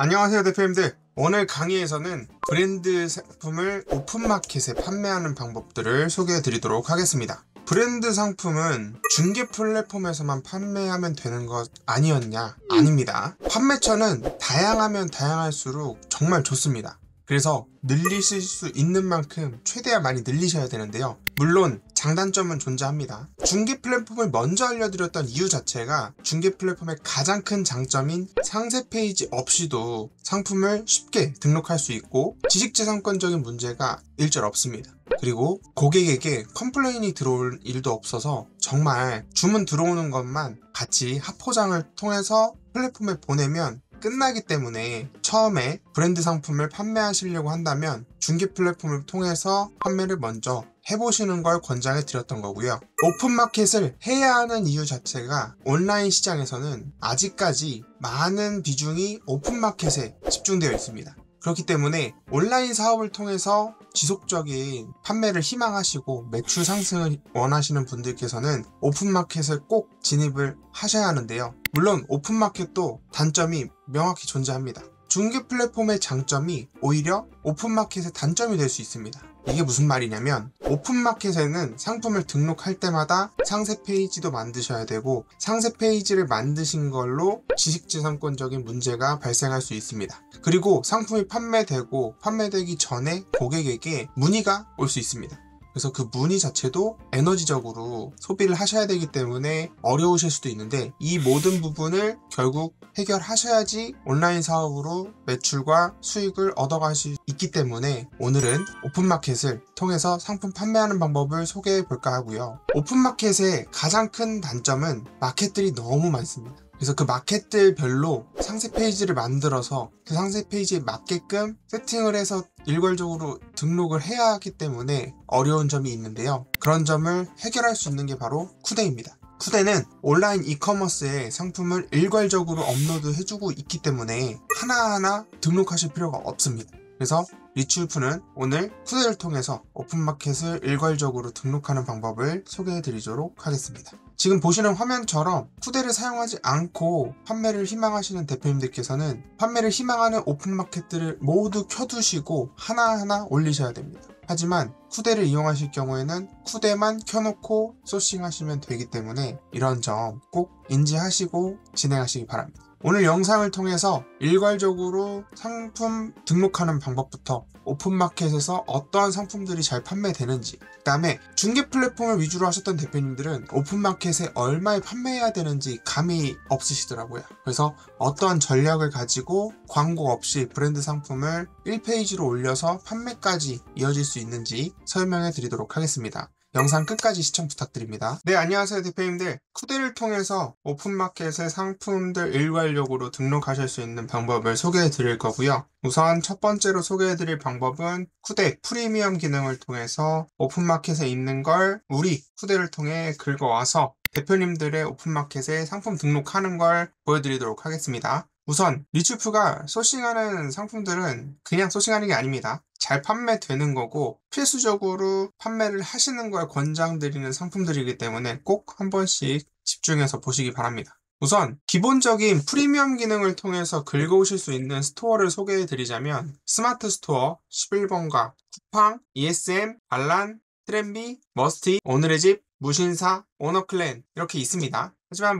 안녕하세요 대표님들. 오늘 강의에서는 브랜드 상품을 오픈마켓에 판매하는 방법들을 소개해 드리도록 하겠습니다. 브랜드 상품은 중개 플랫폼에서만 판매하면 되는 것 아니었냐? 아닙니다. 판매처는 다양하면 다양할수록 정말 좋습니다. 그래서 늘리실 수 있는 만큼 최대한 많이 늘리셔야 되는데요. 물론 장단점은 존재합니다. 중개 플랫폼을 먼저 알려드렸던 이유 자체가 중개 플랫폼의 가장 큰 장점인 상세 페이지 없이도 상품을 쉽게 등록할 수 있고 지식재산권적인 문제가 일절 없습니다. 그리고 고객에게 컴플레인이 들어올 일도 없어서 정말 주문 들어오는 것만 같이 합포장을 통해서 플랫폼에 보내면 끝나기 때문에 처음에 브랜드 상품을 판매하시려고 한다면 중개 플랫폼을 통해서 판매를 먼저 해보시는 걸 권장해 드렸던 거고요. 오픈마켓을 해야 하는 이유 자체가 온라인 시장에서는 아직까지 많은 비중이 오픈마켓에 집중되어 있습니다. 그렇기 때문에 온라인 사업을 통해서 지속적인 판매를 희망하시고 매출 상승을 원하시는 분들께서는 오픈마켓을 꼭 진입을 하셔야 하는데요. 물론 오픈마켓도 단점이 명확히 존재합니다. 중개 플랫폼의 장점이 오히려 오픈마켓의 단점이 될 수 있습니다. 이게 무슨 말이냐면 오픈마켓에는 상품을 등록할 때마다 상세 페이지도 만드셔야 되고 상세 페이지를 만드신 걸로 지식재산권적인 문제가 발생할 수 있습니다. 그리고 상품이 판매되기 전에 고객에게 문의가 올 수 있습니다. 그래서 그 문의 자체도 에너지적으로 소비를 하셔야 되기 때문에 어려우실 수도 있는데 이 모든 부분을 결국 해결하셔야지 온라인 사업으로 매출과 수익을 얻어갈 수 있기 때문에 오늘은 오픈마켓을 통해서 상품 판매하는 방법을 소개해 볼까 하고요. 오픈마켓의 가장 큰 단점은 마켓들이 너무 많습니다. 그래서 그 마켓들별로 상세 페이지를 만들어서 그 상세 페이지에 맞게끔 세팅을 해서 일괄적으로 등록을 해야 하기 때문에 어려운 점이 있는데요. 그런 점을 해결할 수 있는 게 바로 쿠데입니다. 쿠데는 온라인 이커머스에 상품을 일괄적으로 업로드 해주고 있기 때문에 하나하나 등록하실 필요가 없습니다. 그래서 리치울프는 오늘 쿠데를 통해서 오픈마켓을 일괄적으로 등록하는 방법을 소개해 드리도록 하겠습니다. 지금 보시는 화면처럼 쿠데를 사용하지 않고 판매를 희망하시는 대표님들께서는 판매를 희망하는 오픈마켓들을 모두 켜두시고 하나하나 올리셔야 됩니다. 하지만 쿠데를 이용하실 경우에는 쿠데만 켜놓고 소싱하시면 되기 때문에 이런 점 꼭 인지하시고 진행하시기 바랍니다. 오늘 영상을 통해서 일괄적으로 상품 등록하는 방법부터 오픈마켓에서 어떠한 상품들이 잘 판매되는지, 그 다음에 중개 플랫폼을 위주로 하셨던 대표님들은 오픈마켓에 얼마에 판매해야 되는지 감이 없으시더라고요. 그래서 어떠한 전략을 가지고 광고 없이 브랜드 상품을 1페이지로 올려서 판매까지 이어질 수 있는지 설명해 드리도록 하겠습니다. 영상 끝까지 시청 부탁드립니다. 네, 안녕하세요 대표님들. 쿠데를 통해서 오픈마켓의 상품들 일괄적으로 등록하실 수 있는 방법을 소개해 드릴 거고요. 우선 첫 번째로 소개해 드릴 방법은 쿠데 프리미엄 기능을 통해서 오픈마켓에 있는 걸 우리 쿠데를 통해 긁어와서 대표님들의 오픈마켓에 상품 등록하는 걸 보여드리도록 하겠습니다. 우선 리치울프가 소싱하는 상품들은 그냥 소싱하는 게 아닙니다. 잘 판매되는 거고 필수적으로 판매를 하시는 걸 권장드리는 상품들이기 때문에 꼭 한 번씩 집중해서 보시기 바랍니다. 우선 기본적인 프리미엄 기능을 통해서 긁어오실 수 있는 스토어를 소개해 드리자면 스마트 스토어 11번가, 쿠팡, ESM, 반란, 트렌비, 머스티, 오늘의 집, 무신사, 오너클랜 이렇게 있습니다. 하지만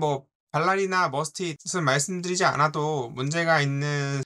발란이나 머스티는 말씀드리지 않아도 문제가 있는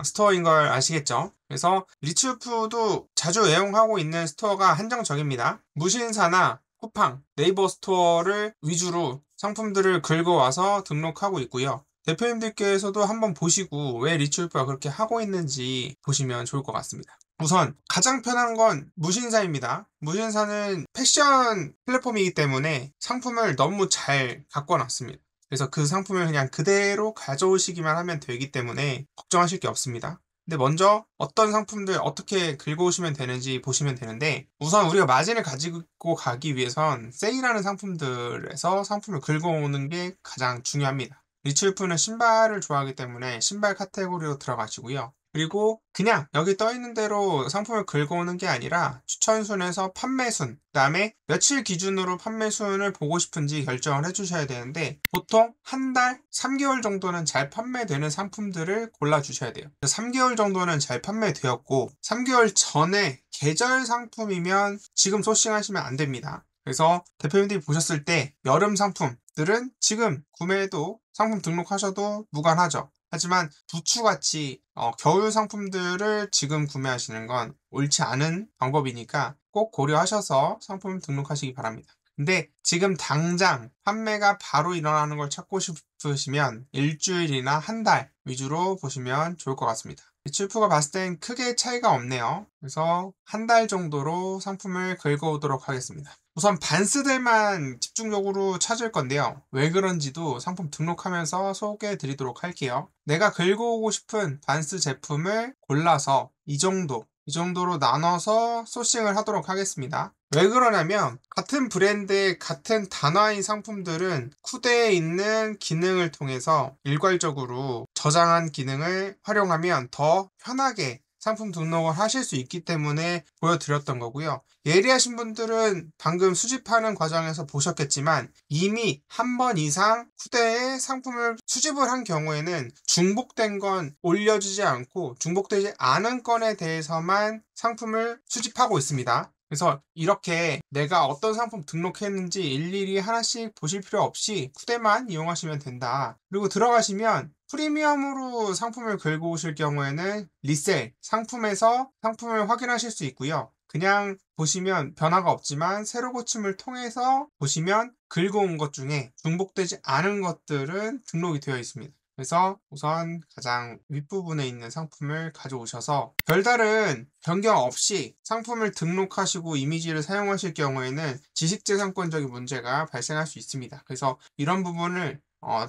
스토어인 걸 아시겠죠? 그래서 리치울프도 자주 애용하고 있는 스토어가 한정적입니다. 무신사나 쿠팡, 네이버 스토어를 위주로 상품들을 긁어와서 등록하고 있고요. 대표님들께서도 한번 보시고 왜 리치울프가 그렇게 하고 있는지 보시면 좋을 것 같습니다. 우선 가장 편한 건 무신사입니다. 무신사는 패션 플랫폼이기 때문에 상품을 너무 잘 가꿔놨습니다. 그래서 그 상품을 그냥 그대로 가져오시기만 하면 되기 때문에 걱정하실 게 없습니다. 근데 먼저 어떤 상품들 어떻게 긁어오시면 되는지 보시면 되는데 우선 우리가 마진을 가지고 가기 위해선 세일하는 상품들에서 상품을 긁어오는 게 가장 중요합니다. 리치울프는 신발을 좋아하기 때문에 신발 카테고리로 들어가시고요. 그리고 그냥 여기 떠 있는 대로 상품을 긁어오는 게 아니라 추천순에서 판매순, 그 다음에 며칠 기준으로 판매순을 보고 싶은지 결정을 해주셔야 되는데 보통 한 달, 3개월 정도는 잘 판매되는 상품들을 골라주셔야 돼요. 3개월 정도는 잘 판매되었고 3개월 전에 계절 상품이면 지금 소싱하시면 안 됩니다. 그래서 대표님들이 보셨을 때 여름 상품들은 지금 구매해도 상품 등록하셔도 무관하죠. 하지만 부추같이 겨울 상품들을 지금 구매하시는 건 옳지 않은 방법이니까 꼭 고려하셔서 상품 등록하시기 바랍니다. 근데 지금 당장 판매가 바로 일어나는 걸 찾고 싶으시면 일주일이나 한 달 위주로 보시면 좋을 것 같습니다. 리츠프가 봤을 땐 크게 차이가 없네요. 그래서 한 달 정도로 상품을 긁어오도록 하겠습니다. 우선 반스들만 집중적으로 찾을 건데요. 왜 그런지도 상품 등록하면서 소개해 드리도록 할게요. 내가 긁어오고 싶은 반스 제품을 골라서 이 정도로 나눠서 소싱을 하도록 하겠습니다. 왜 그러냐면 같은 브랜드의 같은 단화인 상품들은 쿠대에 있는 기능을 통해서 일괄적으로 저장한 기능을 활용하면 더 편하게 상품 등록을 하실 수 있기 때문에 보여드렸던 거고요. 예리하신 분들은 방금 수집하는 과정에서 보셨겠지만 이미 한 번 이상 쿠대에 상품을 수집을 한 경우에는 중복된 건 올려주지 않고 중복되지 않은 건에 대해서만 상품을 수집하고 있습니다. 그래서 이렇게 내가 어떤 상품 등록했는지 일일이 하나씩 보실 필요 없이 쿠대만 이용하시면 된다. 그리고 들어가시면 프리미엄으로 상품을 긁어 오실 경우에는 리셀 상품에서 상품을 확인하실 수 있고요. 그냥 보시면 변화가 없지만 새로 고침을 통해서 보시면 긁어온 것 중에 중복되지 않은 것들은 등록이 되어 있습니다. 그래서 우선 가장 윗부분에 있는 상품을 가져오셔서 별다른 변경 없이 상품을 등록하시고 이미지를 사용하실 경우에는 지식재산권적인 문제가 발생할 수 있습니다. 그래서 이런 부분을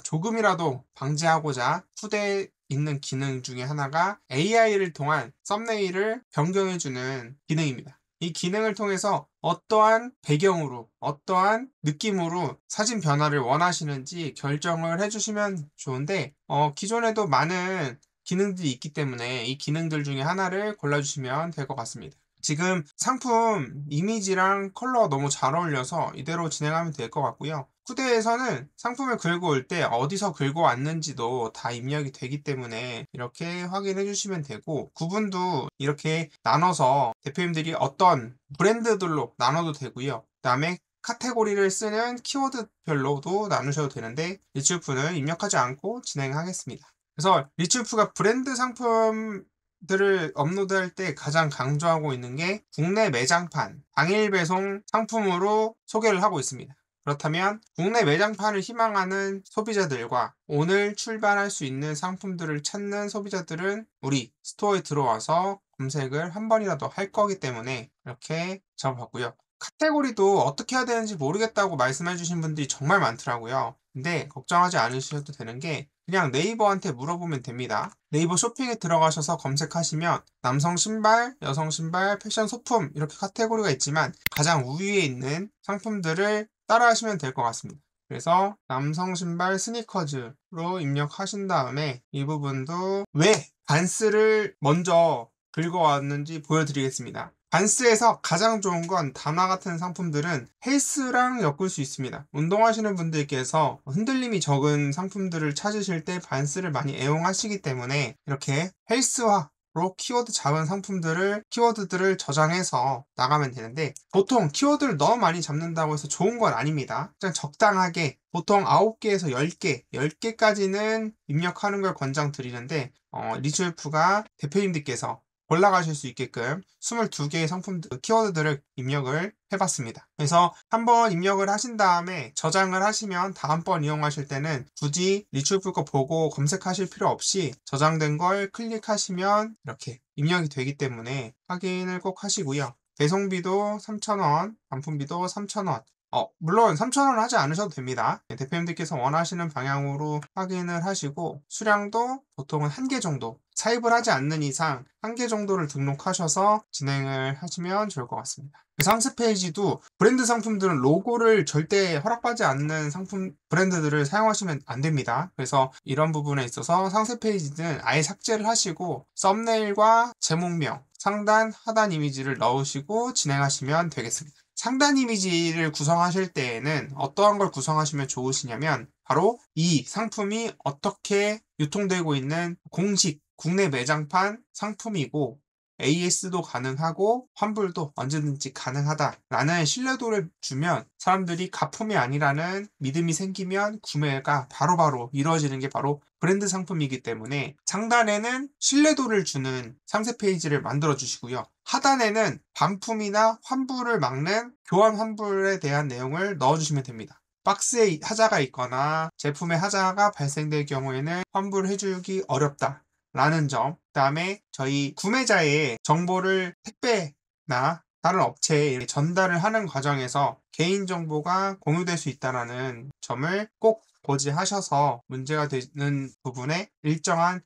조금이라도 방지하고자 후대에 있는 기능 중에 하나가 AI를 통한 썸네일을 변경해주는 기능입니다. 이 기능을 통해서 어떠한 배경으로, 어떠한 느낌으로 사진 변화를 원하시는지 결정을 해주시면 좋은데, 기존에도 많은 기능들이 있기 때문에 이 기능들 중에 하나를 골라주시면 될 것 같습니다. 지금 상품 이미지랑 컬러가 너무 잘 어울려서 이대로 진행하면 될 것 같고요. 후대에서는 상품을 긁어올 때 어디서 긁어왔는지도 다 입력이 되기 때문에 이렇게 확인해 주시면 되고 구분도 이렇게 나눠서 대표님들이 어떤 브랜드들로 나눠도 되고요. 그 다음에 카테고리를 쓰는 키워드별로도 나누셔도 되는데 리츠프는 입력하지 않고 진행하겠습니다. 그래서 리츠프가 브랜드 상품들을 업로드할 때 가장 강조하고 있는 게 국내 매장판, 당일 배송 상품으로 소개를 하고 있습니다. 그렇다면 국내 매장판을 희망하는 소비자들과 오늘 출발할 수 있는 상품들을 찾는 소비자들은 우리 스토어에 들어와서 검색을 한 번이라도 할 거기 때문에 이렇게 잡아봤고요. 카테고리도 어떻게 해야 되는지 모르겠다고 말씀해 주신 분들이 정말 많더라고요. 근데 걱정하지 않으셔도 되는 게 그냥 네이버한테 물어보면 됩니다. 네이버 쇼핑에 들어가셔서 검색하시면 남성 신발, 여성 신발, 패션 소품 이렇게 카테고리가 있지만 가장 우위에 있는 상품들을 따라하시면 될 것 같습니다. 그래서 남성 신발 스니커즈로 입력하신 다음에 이 부분도 왜 반스를 먼저 긁어왔는지 보여드리겠습니다. 반스에서 가장 좋은 건 단화 같은 상품들은 헬스랑 엮을 수 있습니다. 운동하시는 분들께서 흔들림이 적은 상품들을 찾으실 때 반스를 많이 애용하시기 때문에 이렇게 헬스와 키워드 잡은 키워드들을 저장해서 나가면 되는데 보통 키워드를 너무 많이 잡는다고 해서 좋은 건 아닙니다. 그냥 적당하게 보통 9개에서 10개, 10개까지는 입력하는 걸 권장드리는데 리츠프가 대표님들께서 올라가실 수 있게끔 22개의 키워드들을 입력을 해봤습니다. 그래서 한번 입력을 하신 다음에 저장을 하시면 다음번 이용하실 때는 굳이 리츠프 거 보고 검색하실 필요 없이 저장된 걸 클릭하시면 이렇게 입력이 되기 때문에 확인을 꼭 하시고요. 배송비도 3,000원, 반품비도 3,000원, 물론 3,000원 하지 않으셔도 됩니다. 대표님들께서 원하시는 방향으로 확인을 하시고 수량도 보통은 1개 정도, 차입을 하지 않는 이상 1개 정도를 등록하셔서 진행을 하시면 좋을 것 같습니다. 상세 페이지도 브랜드 상품들은 로고를 절대 허락받지 않는 상품 브랜드들을 사용하시면 안 됩니다. 그래서 이런 부분에 있어서 상세 페이지는 아예 삭제를 하시고 썸네일과 제목명, 상단, 하단 이미지를 넣으시고 진행하시면 되겠습니다. 상단 이미지를 구성하실 때에는 어떠한 걸 구성하시면 좋으시냐면 바로 이 상품이 어떻게 유통되고 있는 공식 국내 매장판 상품이고 AS도 가능하고 환불도 언제든지 가능하다라는 신뢰도를 주면 사람들이 가품이 아니라는 믿음이 생기면 구매가 바로바로 이루어지는 게 바로 브랜드 상품이기 때문에 상단에는 신뢰도를 주는 상세 페이지를 만들어 주시고요. 하단에는 반품이나 환불을 막는 교환 환불에 대한 내용을 넣어주시면 됩니다. 박스에 하자가 있거나 제품에 하자가 발생될 경우에는 환불해주기 어렵다 라는 점, 그 다음에 저희 구매자의 정보를 택배나 다른 업체에 전달을 하는 과정에서 개인정보가 공유될 수 있다는 점을 꼭 고지하셔서 문제가 되는 부분에 일정한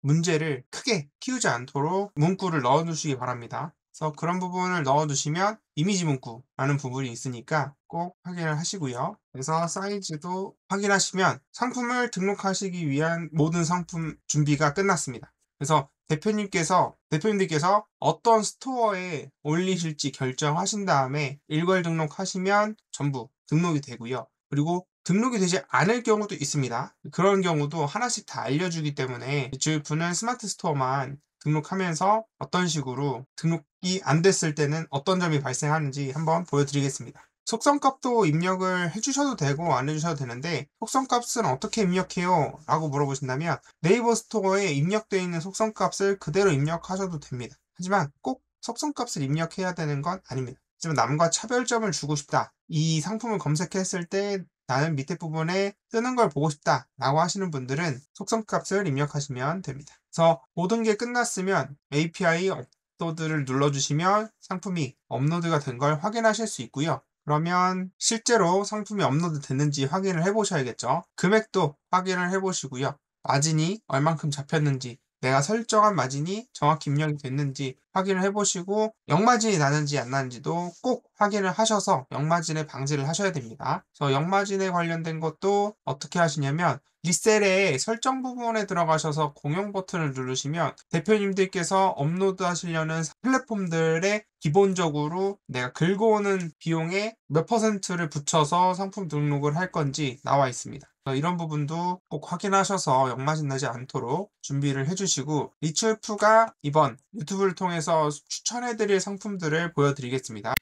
문제를 크게 키우지 않도록 문구를 넣어두시기 바랍니다. 그래서 그런 부분을 넣어두시면 이미지 문구라는 부분이 있으니까 꼭 확인을 하시고요. 그래서 사이즈도 확인하시면 상품을 등록하시기 위한 모든 상품 준비가 끝났습니다. 그래서 대표님들께서 어떤 스토어에 올리실지 결정하신 다음에 일괄 등록하시면 전부 등록이 되고요. 그리고 등록이 되지 않을 경우도 있습니다. 그런 경우도 하나씩 다 알려주기 때문에 리츠울프는 스마트 스토어만 등록하면서 어떤 식으로 등록이 안 됐을 때는 어떤 점이 발생하는지 한번 보여드리겠습니다. 속성값도 입력을 해주셔도 되고 안 해주셔도 되는데 속성값은 어떻게 입력해요? 라고 물어보신다면 네이버 스토어에 입력되어 있는 속성값을 그대로 입력하셔도 됩니다. 하지만 꼭 속성값을 입력해야 되는 건 아닙니다. 하지만 남과 차별점을 주고 싶다. 이 상품을 검색했을 때 나는 밑에 부분에 뜨는 걸 보고 싶다 라고 하시는 분들은 속성값을 입력하시면 됩니다. 그래서 모든 게 끝났으면 API 업로드를 눌러주시면 상품이 업로드가 된 걸 확인하실 수 있고요. 그러면 실제로 상품이 업로드 됐는지 확인을 해보셔야겠죠. 금액도 확인을 해보시고요. 마진이 얼만큼 잡혔는지, 내가 설정한 마진이 정확히 입력이 됐는지 확인을 해보시고 역마진이 나는지 안 나는지도 꼭 확인을 하셔서 역마진의 방지를 하셔야 됩니다. 그래서 역마진에 관련된 것도 어떻게 하시냐면 리셀의 설정 부분에 들어가셔서 공용 버튼을 누르시면 대표님들께서 업로드 하시려는 플랫폼들의 기본적으로 내가 긁어오는 비용의 몇 퍼센트를 붙여서 상품 등록을 할 건지 나와 있습니다. 이런 부분도 꼭 확인하셔서 역마진 나지 않도록 준비를 해주시고 리츠울프가 이번 유튜브를 통해서 추천해드릴 상품들을 보여드리겠습니다.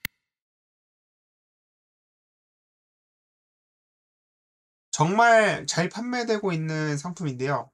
정말 잘 판매되고 있는 상품인데요.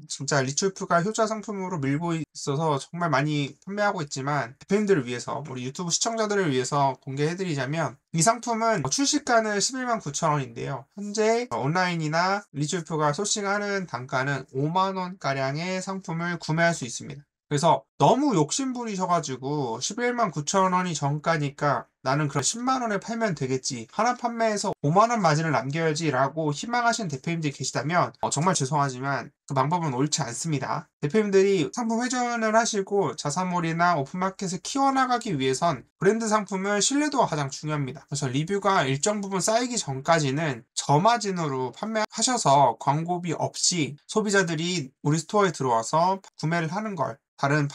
진짜 리츠울프가 효자 상품으로 밀고 있어서 정말 많이 판매하고 있지만 대표님들을 위해서 우리 유튜브 시청자들을 위해서 공개해드리자면 이 상품은 출시가는 11만 9천 원인데요. 현재 온라인이나 리츠울프가 소싱하는 단가는 5만 원가량의 상품을 구매할 수 있습니다. 그래서 너무 욕심 부리셔가지고 11만 9천 원이 정가니까 나는 그럼 10만 원에 팔면 되겠지. 하나 판매해서 5만 원 마진을 남겨야지 라고 희망하시는 대표님들이 계시다면 정말 죄송하지만 그 방법은 옳지 않습니다. 대표님들이 상품 회전을 하시고 자사몰이나 오픈마켓을 키워나가기 위해선 브랜드 상품을 신뢰도가 가장 중요합니다. 그래서 리뷰가 일정 부분 쌓이기 전까지는 저마진으로 판매하셔서 광고비 없이 소비자들이 우리 스토어에 들어와서 구매를 하는 걸 다른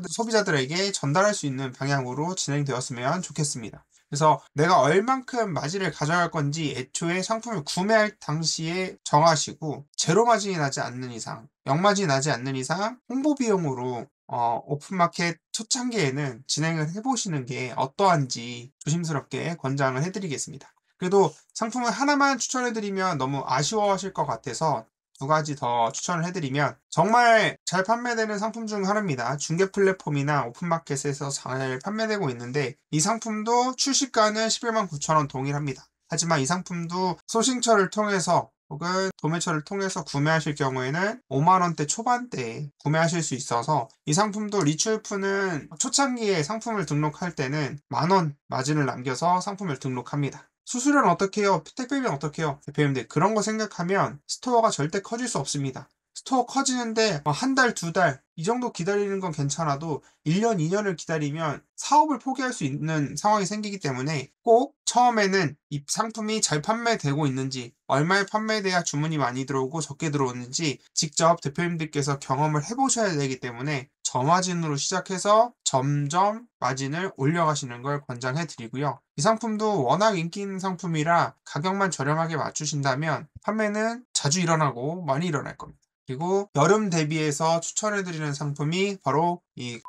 소비자들에게 전달할 수 있는 방향으로 진행되었으면 좋겠습니다. 그래서 내가 얼만큼 마진을 가져갈 건지 애초에 상품을 구매할 당시에 정하시고 제로 마진이 나지 않는 이상, 역마진이 나지 않는 이상 홍보 비용으로 오픈마켓 초창기에는 진행을 해보시는 게 어떠한지 조심스럽게 권장을 해드리겠습니다. 그래도 상품을 하나만 추천해드리면 너무 아쉬워하실 것 같아서 2가지 더 추천을 해드리면 정말 잘 판매되는 상품 중 하나입니다. 중개 플랫폼이나 오픈마켓에서 잘 판매되고 있는데 이 상품도 출시가는 11만 9천 원 동일합니다. 하지만 이 상품도 소싱처를 통해서 혹은 도매처를 통해서 구매하실 경우에는 5만원대 초반대에 구매하실 수 있어서 이 상품도 리추울프는 초창기에 상품을 등록할 때는 만원 마진을 남겨서 상품을 등록합니다. 수수료는 어떻게 해요? 택배비는 어떻게 해요? 대표님들 그런 거 생각하면 스토어가 절대 커질 수 없습니다. 스토어 커지는데 한 달, 두 달 이 정도 기다리는 건 괜찮아도 1년, 2년을 기다리면 사업을 포기할 수 있는 상황이 생기기 때문에 꼭 처음에는 이 상품이 잘 판매되고 있는지, 얼마에 판매돼야 주문이 많이 들어오고 적게 들어오는지 직접 대표님들께서 경험을 해보셔야 되기 때문에 저마진으로 시작해서 점점 마진을 올려가시는 걸 권장해 드리고요. 이 상품도 워낙 인기 있는 상품이라 가격만 저렴하게 맞추신다면 판매는 자주 일어나고 많이 일어날 겁니다. 그리고 여름 대비해서 추천해드리는 상품이 바로 이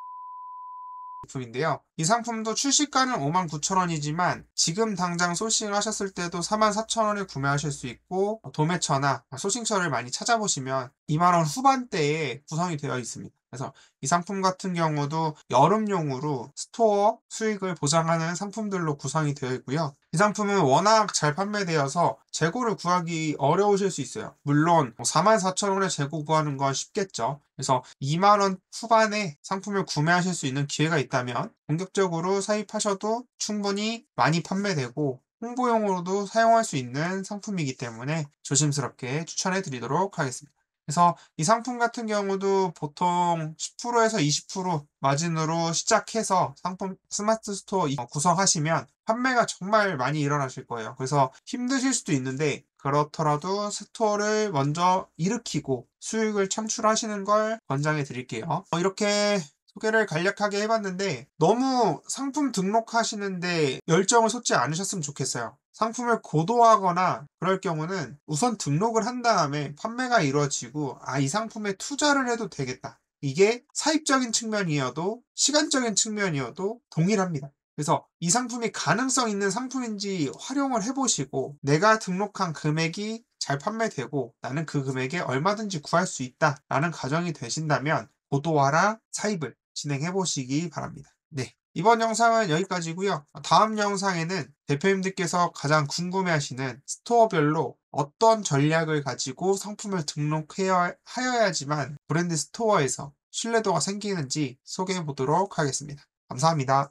제품인데요. 이 상품도 출시가는 59,000원이지만 지금 당장 소싱 하셨을 때도 44,000원에 구매하실 수 있고 도매처나 소싱처를 많이 찾아보시면 2만원 후반대에 구성이 되어 있습니다. 그래서 이 상품 같은 경우도 여름용으로 스토어 수익을 보장하는 상품들로 구성이 되어 있고요. 이 상품은 워낙 잘 판매되어서 재고를 구하기 어려우실 수 있어요. 물론 44,000원에 재고 구하는 건 쉽겠죠. 그래서 2만원 후반에 상품을 구매하실 수 있는 기회가 있다면 본격적으로 사입하셔도 충분히 많이 판매되고 홍보용으로도 사용할 수 있는 상품이기 때문에 조심스럽게 추천해 드리도록 하겠습니다. 그래서 이 상품 같은 경우도 보통 10%에서 20% 마진으로 시작해서 상품 스마트 스토어 구성하시면 판매가 정말 많이 일어나실 거예요. 그래서 힘드실 수도 있는데 그렇더라도 스토어를 먼저 일으키고 수익을 창출하시는 걸 권장해 드릴게요. 이렇게 소개를 간략하게 해봤는데 너무 상품 등록하시는데 열정을 쏟지 않으셨으면 좋겠어요. 상품을 고도화하거나 그럴 경우는 우선 등록을 한 다음에 판매가 이루어지고 이 상품에 투자를 해도 되겠다. 이게 사익적인 측면이어도 시간적인 측면이어도 동일합니다. 그래서 이 상품이 가능성 있는 상품인지 활용을 해보시고 내가 등록한 금액이 잘 판매되고 나는 그 금액에 얼마든지 구할 수 있다라는 가정이 되신다면 고도화랑 사입을 진행해 보시기 바랍니다. 네. 이번 영상은 여기까지고요. 다음 영상에는 대표님들께서 가장 궁금해하시는 스토어별로 어떤 전략을 가지고 상품을 등록하여야지만 브랜드 스토어에서 신뢰도가 생기는지 소개해 보도록 하겠습니다. 감사합니다.